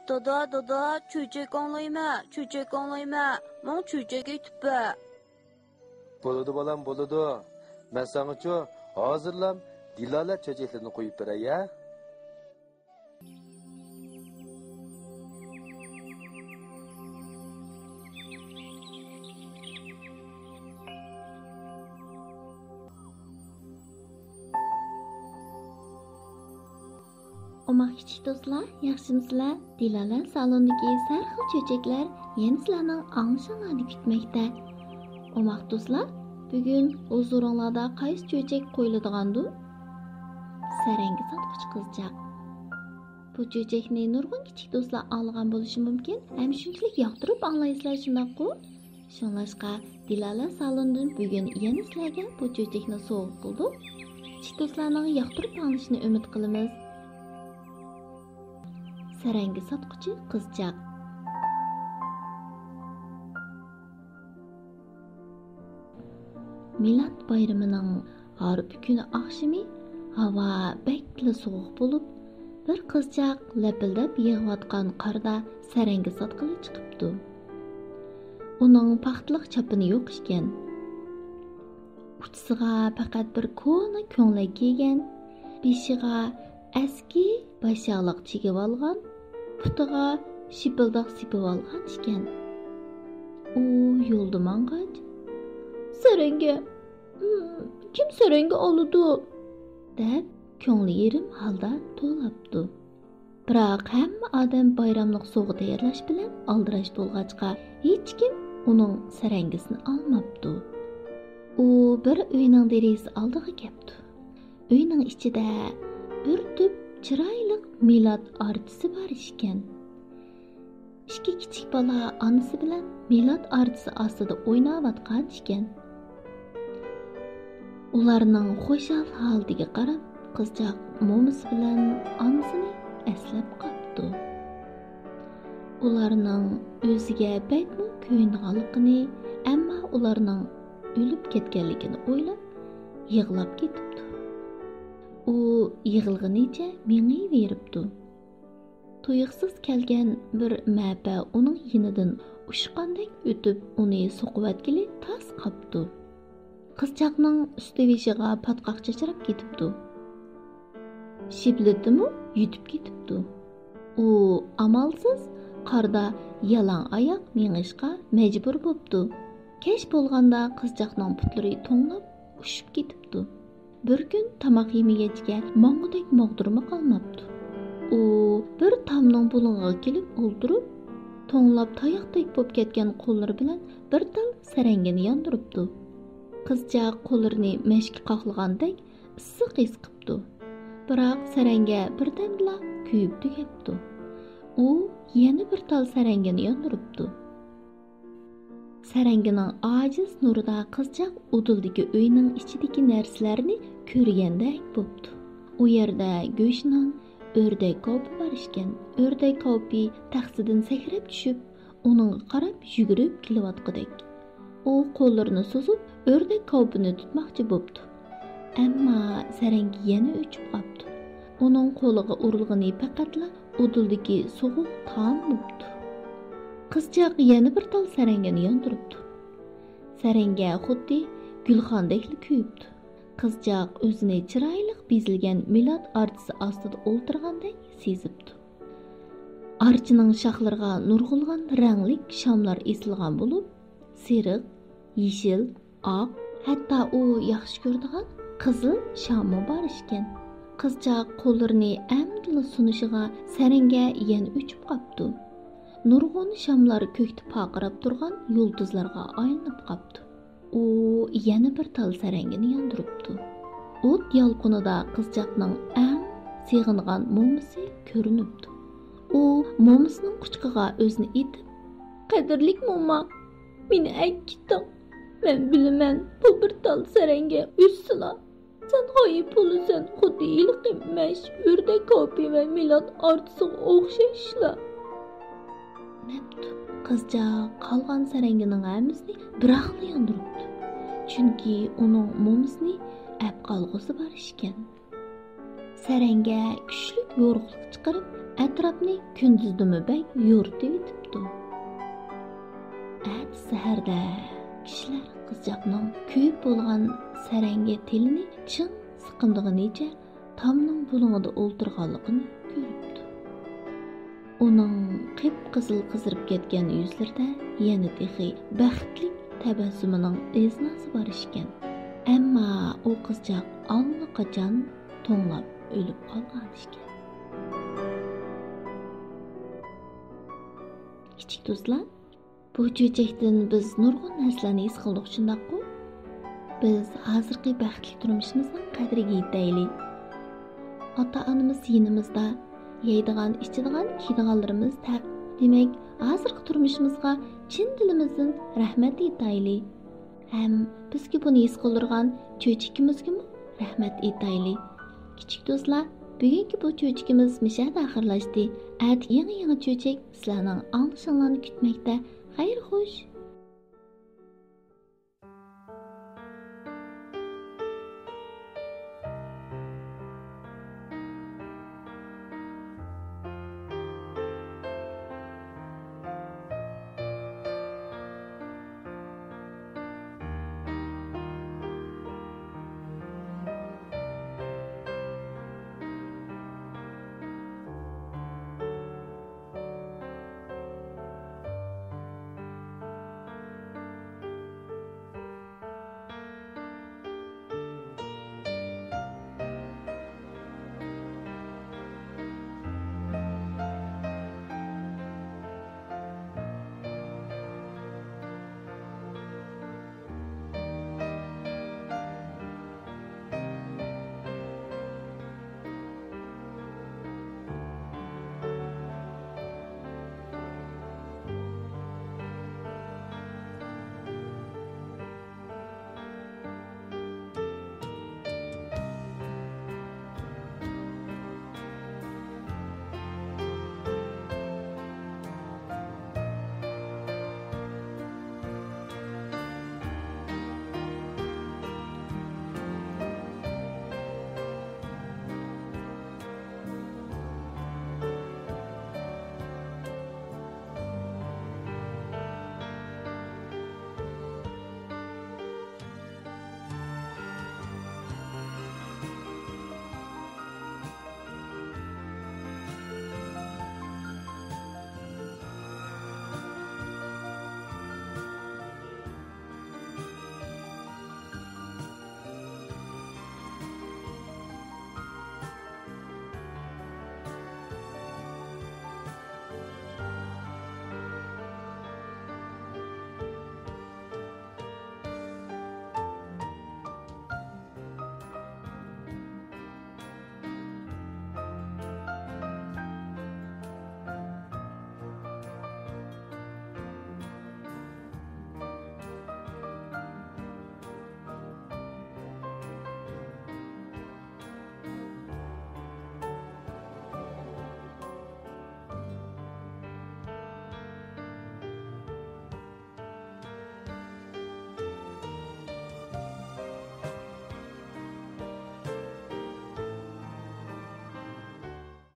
Dada, çöçek anlayma. Mon çöçek etip Boludu balam boludu. Ben sana ço hazırlam Dilala çöçeklerini koyup bere ya. Omaq kichik do'stlar, yaxshimisizlar? Dilala salondagi sarxil cho'chaklar yana sizlarning anglashinglarni kutmoqda. Omaq do'stlar, bugun huzuringlarda qaysi cho'chak qo'yiladigandu? Sarangi sotqich qizchaq. Bu cho'chakni nurg'un kichik do'stlar olgan bo'lishi mumkin. Ham shunchalik yoqtirib anglaysizlar shundaqku. Shunlashqa Dilala salondan bugun yana sizlarga bu cho'chakni sovg'a qildi. Kichik do'stlarning yoqtirib anglashini umid qilamiz. Sarangi sotquchi qizchaq. Milad bayramining g'arbi kuni oqshimi havo bakla sovuq bo'lib, bir qizchaq lapildab yig'ayotgan qarda sarangi sotqili chiqibdi. Uning paxtliq chapini yo'q ekan. Uchisiga faqat bir ko'na ko'nglak kiygan, beshiga eski bashaqliq chigib olgan, putiga shipildoq sipib olgan ekan. U yo'lda mang'ach, "Saranga, kim saranga oladi?" deb ko'ngli yerim holda to'labdi. Biroq hamma odam bayramlik sovg'a tayyorlash bilan aldirash bo'lg'achqa, hech kim uning sarangisini olmabdi. U bir uyning derazasi oldiga keldi. Uyning ichida bir tüp chiroyli milad archisi bor ekan. Ikki kichik bola onasi bilan milad archisi ostida o'ynayotgan ekan. Ularning xo'shal holatiga qarab, qizchaq mo'misi bilan onasini eslab qopdi. Ularning o'ziga baytmi ko'yinganligini, ammo ularning o'lib ketganligini o'ylab, yig'lab ketibdi. U yig'ilganicha mengayveribdi. Tuyuqsiz kelgan bir ma'ba uning yinidan ushqandek o'tib, uni so'qivatgili tas qopdi. Qizchaqning usti-beshiga patqoq chachrab ketibdi. Shiblitimi yutib ketibdi. U amalsiz qarda yalang oyoq mengishga majbur bo'libdi. Kech bo'lganda qizchaqning putlari to'nglab ushib ketibdi. Bir kun tamoq yemagachga mong'udek mog'dirma qolmabdi. U bir tomning bulung'iga kelib o'ldirib, to'nglab tayoqdek bo'lib ketgan qo'llari bilan bir tal sarangini yondiribdi. Qizchaq qo'llarini mashki qoqlagandek issiq his qilibdi. Biroq saranga birdamla kuyib tugabdi. U yana bir tal sarangini yondiribdi. Sarangining ojiz nurida qizchaq udildagi uyning ichidagi narsalarni ko'rgandek bo'ldi. U yerda go'shtning o'rdak ko'pi bor ekan. O'rdak ko'pi taxtidan sakrab tushib, uningga qarab yugurib kelayotgandek. U qo'llarini suzib, o'rdak ko'pini tutmoqchi bo'ldi. Ammo sarangi yana o'chib qoldi. Uning qo'liga urilgani faqatla udildagi sovuq taom bo'ldi. Qizchaq yana bir tal sarangini yondiribdi. Saranga xuddi gulxandek kuyibdi. Qizchaq o'zini chiroyli bezilgan milad archisi ostida o'ltirgandek sezibdi. Archining shoxlariga nurg'ulgan rangli shamlar esilgan bo'lib, seriq, yeshil, oq, hatto u yaxshi ko'radigan qizil shami bor ekan. Qizchaq qo'llarini amdila sunishiga saranga yana o'chib qopdi. Nurg'un shamlar ko'kda paqirab turgan yulduzlarga aylanib qopdi. U yana bir tal sarangini yondiribdi. O't yolqinida qizchaqning eng sig'ingan mo'misi ko'rinibdi. U mo'misining quchqiga o'zini etib, "Qadrlik mo'ma, meni aytding. Men bilaman, bu bir tal saranga o'ssila. Sen g'oyib bo'lasan, xuddi ilqimash, o'rdak ko'pi va milad archisiga o'xshashlar." Nepti. Qizchaq qolgan sarangining hammasini biraqli yondiribdi. Chunki uning mo'misini ap qolg'usi bor ekan. Saranga kuchli yo'riqlik chiqarib, Atrofni kunduzimi bak yo'rtib yetibdi. At saharda kishilar qizchaqning kuyib bo'lgan saranga tilini ching siqindig'icha tomning bulung'ida o'ltirganligini ko'ribdi. Uning qip-qizil qizirib ketgan yuzlarida yana texi baxtli tabassumining iznasi bor ekan. Ammo u qizchaq allaqachon to'nglab o'lib qolgan ekan. Kichik do'stlar, bu cho'chakdan biz nurg'un narsalarni his qildik, shundaqku? Biz hozirgi baxtli turmushimizning qadriga yetaylik. Ota-onamiz yonimizda, yeydigan, ichadigan, kiydiganlarimiz taq. Demak, hozirgi turmushimizga chin dilimizdan rahmat aytaylik. Ham bizga buni his qildirgan cho'chikimizga rahmat aytaylik. Kichik do'stlar, bugungi bu cho'chikimiz mishada oxirlashdi. Yangi cho'chik sizlarning anglashinglarni kutmoqda. Xayr xo'sh.